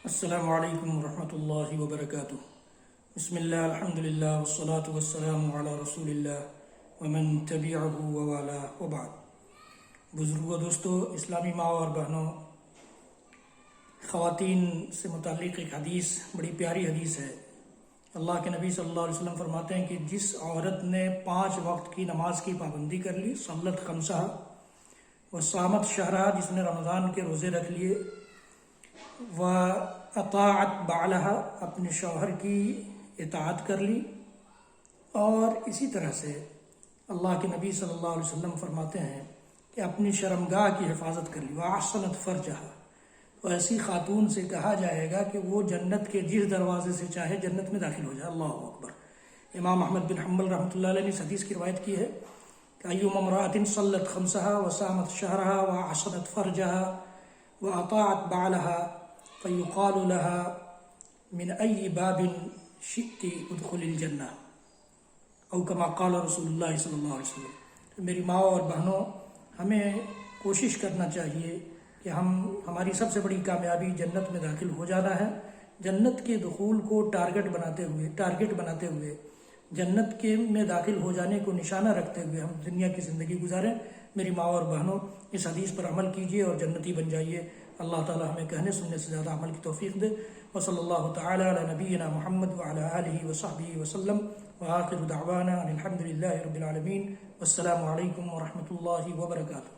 السلام علیکم ورحمۃ اللہ وبرکاتہ۔ بسم اللہ الحمد للہ والصلاة والسلام علی رسول اللہ ومن تبعہ ووالاہ وبعد۔ بزرگوں، دوستو، اسلامی ماں اور بہنوں، خواتین سے متعلق ایک حدیث بڑی پیاری حدیث ہے۔ اللہ کے نبی صلی اللہ علیہ وسلم فرماتے ہیں کہ جس عورت نے 5 وقت کی نماز کی پابندی کر لی، صلت خمسہ وصامت شہرہ، جس نے رمضان کے روزے رکھ لیے، اطاعت بعلہا، اپنے شوہر کی اطاعت کر لی، اور اسی طرح سے اللہ کے نبی صلی اللہ علیہ وسلم فرماتے ہیں کہ اپنی شرمگاہ کی حفاظت کر لی، وَأَحْسَنَتْ فَرْجَهَا، تو ایسی خاتون سے کہا جائے گا کہ وہ جنت کے جس دروازے سے چاہے جنت میں داخل ہو جائے۔ اللہ اکبر۔ امام احمد بن حنبل رحمۃ اللہ علیہ نے اس حدیث کی روایت کی ہے کہ ایما امرأۃ صلت خمسہا وصامت شہرہا وأحسنت فرجہا وأطاعت بعلہا فیقال لها من ای باب شئت ادخل الجنہ، او کما قال رسول اللہ صلی اللہ علیہ وسلم۔ میری ماں اور بہنوں، ہمیں کوشش کرنا چاہیے کہ ہماری سب سے بڑی کامیابی جنت میں داخل ہو جانا ہے۔ جنت کے دخول کو ٹارگٹ بناتے ہوئے جنت کے میں داخل ہو جانے کو نشانہ رکھتے ہوئے ہم دنیا کی زندگی گزاریں۔ میری ماں اور بہنوں، اس حدیث پر عمل کیجیے اور جنتی بن جائیے۔ اللہ تعالی ہمیں کہنے سننے سے زیادہ عمل کی توفیق دے۔ وصلی اللہ تعالی علی نبینا محمد وعلی آلہ وصحبہ وسلم، وآخر دعوانا ان الحمد للہ رب العالمین، والسلام علیکم ورحمۃ اللہ وبرکاتہ۔